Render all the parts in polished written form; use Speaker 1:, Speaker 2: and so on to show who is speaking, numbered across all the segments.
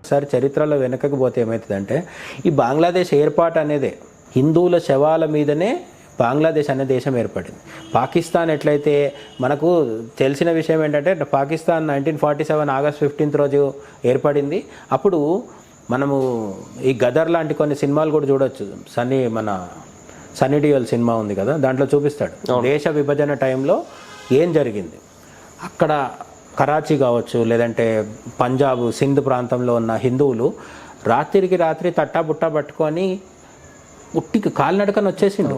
Speaker 1: ఒకసారి చరిత్రలో వెనకకు పోతే ఏమవుతుందంటే ఈ బంగ్లాదేశ్ ఏర్పాటు అనేదే హిందువుల శవాల మీదనే బంగ్లాదేశ్ అనే దేశం ఏర్పడింది. పాకిస్తాన్ ఎట్లయితే మనకు తెలిసిన విషయం ఏంటంటే పాకిస్తాన్ 1947 ఆగస్ట్ 15 రోజు ఏర్పడింది. అప్పుడు మనము ఈ గదర్ లాంటి కొన్ని సినిమాలు కూడా చూడొచ్చు. సన్నీ డియోల్ సినిమా ఉంది కదా, దాంట్లో చూపిస్తాడు దేశ విభజన టైంలో ఏం జరిగింది. అక్కడ కరాచీ కావచ్చు, లేదంటే పంజాబ్ సింధ్ ప్రాంతంలో ఉన్న హిందువులు రాత్రికి రాత్రి తట్టాబుట్టా పట్టుకొని ఉట్టికి కాలినడకని వచ్చేసిండు.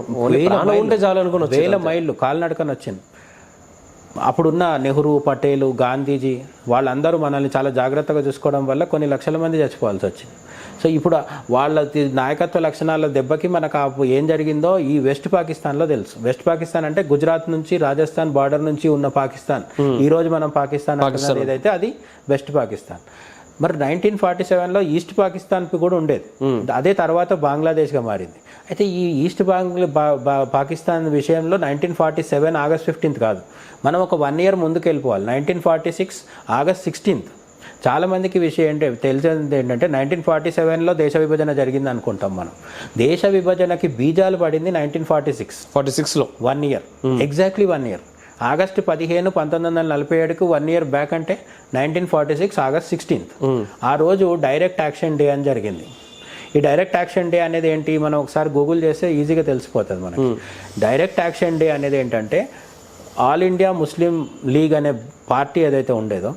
Speaker 1: వేల మైళ్ళు కాలినడకని వచ్చింది. అప్పుడున్న నెహ్రూ, పటేలు, గాంధీజీ వాళ్ళందరూ మనల్ని చాలా జాగ్రత్తగా చూసుకోవడం వల్ల కొన్ని లక్షల మంది చచ్చిపోవాల్సి వచ్చింది. సో ఇప్పుడు వాళ్ళ నాయకత్వ లక్షణాల దెబ్బకి మనకు ఏం జరిగిందో ఈ వెస్ట్ పాకిస్తాన్లో తెలుసు. వెస్ట్ పాకిస్తాన్ అంటే గుజరాత్ నుంచి రాజస్థాన్ బార్డర్ నుంచి ఉన్న పాకిస్తాన్. ఈ రోజు మనం పాకిస్తాన్ ఏదైతే అది వెస్ట్ పాకిస్తాన్. మరి 1947లో ఈస్ట్ పాకిస్తాన్ కూడా ఉండేది, అదే తర్వాత బంగ్లాదేశ్గా మారింది. అయితే ఈ ఈస్ట్ పాకిస్తాన్ విషయంలో 1947 ఆగస్ట్ 15 కాదు, మనం ఒక 1 year ముందుకు వెళ్ళిపోవాలి. 1946 ఆగస్ట్ 16. చాలామందికి విషయం తెలిసింది ఏంటంటే 1947లో దేశ విభజన జరిగింది అనుకుంటాం మనం. దేశ విభజనకి బీజాలు పడింది 1946లో 1 year, exactly 1 year. August 15, 1947కు 1 year back అంటే 1946 ఆగస్ట్ 16. ఆ రోజు డైరెక్ట్ యాక్షన్ డే అని జరిగింది. ఈ డైరెక్ట్ యాక్షన్ డే అనేది ఏంటి, మనం ఒకసారి గూగుల్ చేస్తే ఈజీగా తెలిసిపోతుంది మనకి. డైరెక్ట్ యాక్షన్ డే అనేది ఏంటంటే ఆల్ ఇండియా ముస్లిం లీగ్ అనే పార్టీ ఏదైతే ఉండేదో,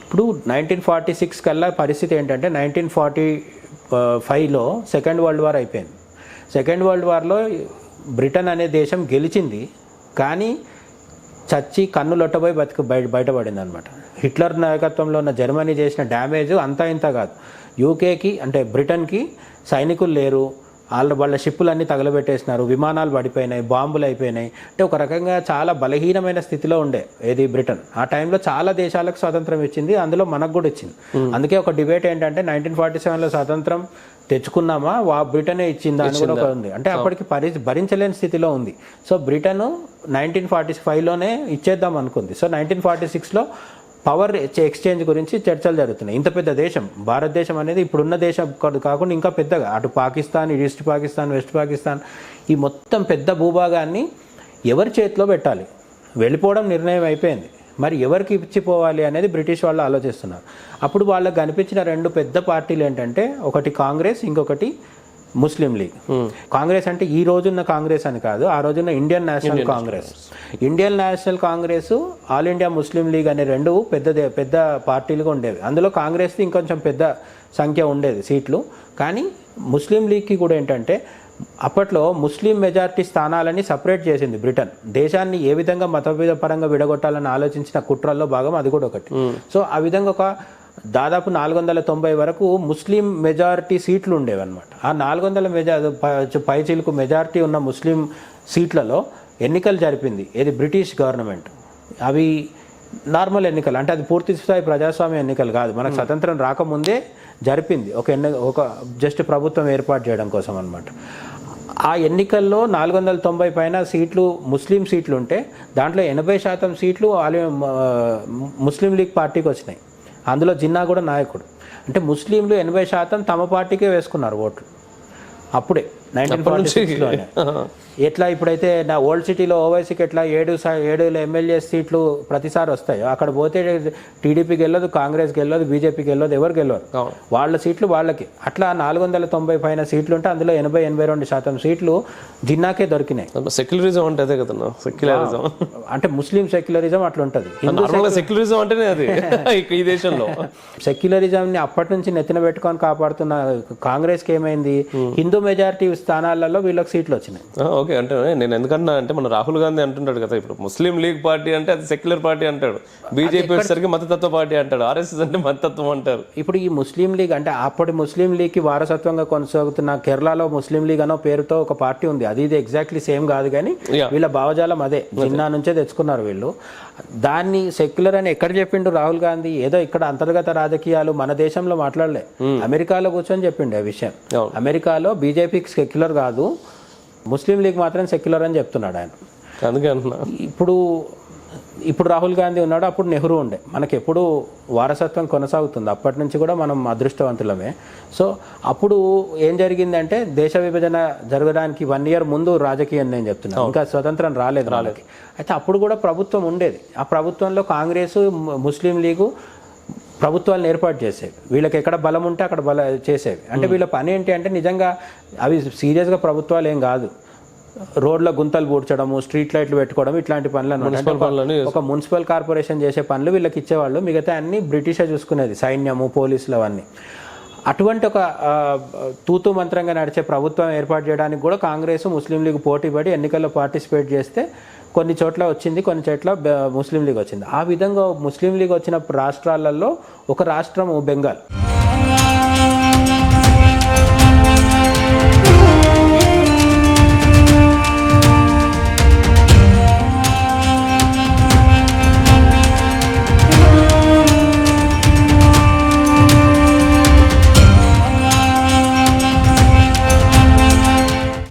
Speaker 1: ఇప్పుడు 1946 కల్లా పరిస్థితి ఏంటంటే 1945లో సెకండ్ వరల్డ్ వార్ అయిపోయింది. సెకండ్ వరల్డ్ వార్లో బ్రిటన్ అనే దేశం గెలిచింది, కానీ చచ్చి కన్ను లొట్టబోయి బయటపడింది అనమాట. హిట్లర్ నాయకత్వంలో ఉన్న జర్మనీ చేసిన డ్యామేజ్ అంతా ఇంత కాదు. యూకేకి అంటే బ్రిటన్కి సైనికులు లేరు, వాళ్ళ షిప్పులన్నీ తగలబెట్టేసినారు, విమానాలు పడిపోయినాయి, బాంబులు అయిపోయినాయి. అంటే ఒక రకంగా చాలా బలహీనమైన స్థితిలో ఉండే ఏది బ్రిటన్. ఆ టైంలో చాలా దేశాలకు స్వాతంత్రం ఇచ్చింది, అందులో మనకు కూడా ఇచ్చింది. అందుకే ఒక డిబేట్ ఏంటంటే 1947లో స్వాతంత్రం తెచ్చుకున్నామా, బ్రిటనే ఇచ్చిందా అని కూడా ఒక ఉంది. అంటే అప్పటికి భరించలేని స్థితిలో ఉంది. సో బ్రిటన్ 1945లోనే ఇచ్చేద్దాం అనుకుంది. సో 1946లో పవర్ ఎక్స్చేంజ్ గురించి చర్చలు జరుగుతున్నాయి. ఇంత పెద్ద దేశం భారతదేశం అనేది ఇప్పుడున్న దేశం కాకుండా ఇంకా పెద్దగా, అటు పాకిస్తాన్, ఈస్ట్ పాకిస్తాన్, వెస్ట్ పాకిస్తాన్, ఈ మొత్తం పెద్ద భూభాగాన్ని ఎవరి చేతిలో పెట్టాలి, వెళ్ళిపోవడం నిర్ణయం అయిపోయింది. మరి ఎవరికి ఇచ్చిపోవాలి అనేది బ్రిటిష్ వాళ్ళు ఆలోచిస్తున్నారు. అప్పుడు వాళ్ళకి కనిపించిన 2 పెద్ద పార్టీలు ఏంటంటే, ఒకటి కాంగ్రెస్, ఇంకొకటి ముస్లిం లీగ్. కాంగ్రెస్ అంటే ఈ రోజున్న కాంగ్రెస్ అని కాదు, ఆ రోజున్న Indian national Congress. Indian national Congress, all India Muslim league అనే 2 పెద్ద పార్టీలుగా ఉండేవి. అందులో కాంగ్రెస్ది ఇంకొంచెం పెద్ద సంఖ్య ఉండేది సీట్లు. కానీ ముస్లిం లీగ్కి కూడా ఏంటంటే అప్పట్లో ముస్లిం మెజారిటీ స్థానాలని సపరేట్ చేసింది బ్రిటన్. దేశాన్ని ఏ విధంగా మతపరంగా విడగొట్టాలని ఆలోచించిన కుట్రల్లో భాగం అది కూడా ఒకటి. సో ఆ విధంగా ఒక దాదాపు 490 వరకు ముస్లిం మెజారిటీ సీట్లు ఉండేవి అనమాట. ఆ 400 పైచీలకు మెజారిటీ ఉన్న ముస్లిం సీట్లలో ఎన్నికలు జరిపింది ఏది బ్రిటిష్ గవర్నమెంట్. అవి నార్మల్ ఎన్నికలు, అంటే అది పూర్తి స్థాయి ప్రజాస్వామ్య ఎన్నికలు కాదు, మనకు స్వతంత్రం రాకముందే జరిపింది. ఒక జస్ట్ ప్రభుత్వం ఏర్పాటు చేయడం కోసం అనమాట. ఆ ఎన్నికల్లో 490 పైన సీట్లు ముస్లిం సీట్లు ఉంటే దాంట్లో 80% సీట్లు ముస్లిం లీగ్ పార్టీకి వచ్చినాయి. అందులో జిన్నా కూడా నాయకుడు. అంటే ముస్లింలు 80% తమ పార్టీకే వేసుకున్నారు ఓట్లు అప్పుడే 1946లో. ఎట్లా ఇప్పుడైతే నా ఓల్డ్ సిటీలో ఓవైసీకి ఎట్లా 7 ఎమ్మెల్యే సీట్లు ప్రతిసారి వస్తాయో, అక్కడ పోతే టీడీపీకి వెళ్ళదు, కాంగ్రెస్కి వెళ్ళదు, బీజేపీకి వెళ్ళదు, ఎవరికి వెళ్ళదు, వాళ్ళ సీట్లు వాళ్ళకి. అట్లా 490 పైన సీట్లు ఉంటే అందులో 80-82% సీట్లు జిన్నాకే దొరికినాయి.
Speaker 2: సెక్యులరిజం అంటే అదే కదా, సెక్యులరిజం
Speaker 1: అంటే ముస్లిం సెక్యులరిజం అట్లా ఉంటుంది.
Speaker 2: సెక్యులరిజం అంటేనే అది ఈ దేశంలో.
Speaker 1: సెక్యులరిజంని అప్పటి నుంచి నెత్తిన పెట్టుకొని కాపాడుతున్న కాంగ్రెస్కి ఏమైంది, హిందూ మెజారిటీ స్థానాలలో వీళ్ళకి సీట్లు వచ్చినాయి.
Speaker 2: ఓకే, అంటే నేను ఎందుకన్నా అంటే మన రాహుల్ గాంధీ అంటుంటాడు కదా, ఇప్పుడు ముస్లిం లీగ్ పార్టీ అంటే అది సెక్యులర్ పార్టీ అంటాడు, బీజేపీ వచ్చేసరికి మతతత్వ పార్టీ అంటాడు, ఆర్ఎస్ఎస్ అంటే మతతత్వం అంటారు.
Speaker 1: ఇప్పుడు ఈ ముస్లిం లీగ్ అంటే అప్పటి ముస్లిం లీగ్కి వారసత్వంగా కొనసాగుతున్న కేరళలో ముస్లిం లీగ్ అనో పేరుతో ఒక పార్టీ ఉంది. అది ఎగ్జాక్ట్లీ సేమ్ కాదు, కానీ వీళ్ళ భావజాలం అదే, జిన్నా నుంచే తెచ్చుకున్నారు వీళ్ళు. దాన్ని సెక్యులర్ అని ఎక్కడ చెప్పిండు రాహుల్ గాంధీ? ఏదో ఇక్కడ అంతర్గత రాజకీయాలు మన దేశంలో మాట్లాడలే, అమెరికాలో కూర్చొని చెప్పిండు ఆ విషయం. అమెరికాలో బీజేపీకి సెక్యులర్ కాదు, ముస్లిం లీగ్ మాత్రం సెక్యులర్ అని చెప్తున్నాడు ఆయన.
Speaker 2: అందుకే అంటున్నా
Speaker 1: ఇప్పుడు ఇప్పుడు రాహుల్ గాంధీ ఉన్నాడు, అప్పుడు నెహ్రూ ఉండే. మనకి ఎప్పుడు వారసత్వం కొనసాగుతుంది, అప్పటి నుంచి కూడా మనం అదృష్టవంతులమే. సో అప్పుడు ఏం జరిగిందంటే దేశ విభజన జరగడానికి 1 year ముందు రాజకీయం నేను చెప్తున్నాను, ఇంకా స్వతంత్రం రాలేదు. అయితే అప్పుడు కూడా ప్రభుత్వం ఉండేది. ఆ ప్రభుత్వంలో కాంగ్రెస్, ముస్లిం లీగు ప్రభుత్వాలను ఏర్పాటు చేసేవి. వీళ్ళకి ఎక్కడ బలం ఉంటే అక్కడ చేసేవి. అంటే వీళ్ళ పని ఏంటి అంటే నిజంగా అవి సీరియస్గా ప్రభుత్వాలు ఏం కాదు, రోడ్ల గుంతలు పూడ్చడము, స్ట్రీట్ లైట్లు పెట్టుకోవడం, ఇట్లాంటి పనులు అన్నమాట. ఒక మున్సిపల్ కార్పొరేషన్ చేసే పనులు వీళ్ళకి ఇచ్చేవాళ్ళు, మిగతా అన్ని బ్రిటిషే చూసుకునేది, సైన్యము, పోలీసులు అవన్నీ. అటువంటి ఒక తూతు మంత్రంగా నడిచే ప్రభుత్వం ఏర్పాటు చేయడానికి కూడా కాంగ్రెస్, ముస్లిం లీగ్ పోటీ పడి ఎన్నికల్లో పార్టిసిపేట్ చేస్తే కొన్ని చోట్ల వచ్చింది, కొన్ని చోట్ల ముస్లిం లీగ్ వచ్చింది. ఆ విధంగా ముస్లిం లీగ్ వచ్చిన రాష్ట్రాలలో ఒక రాష్ట్రము బెంగాల్.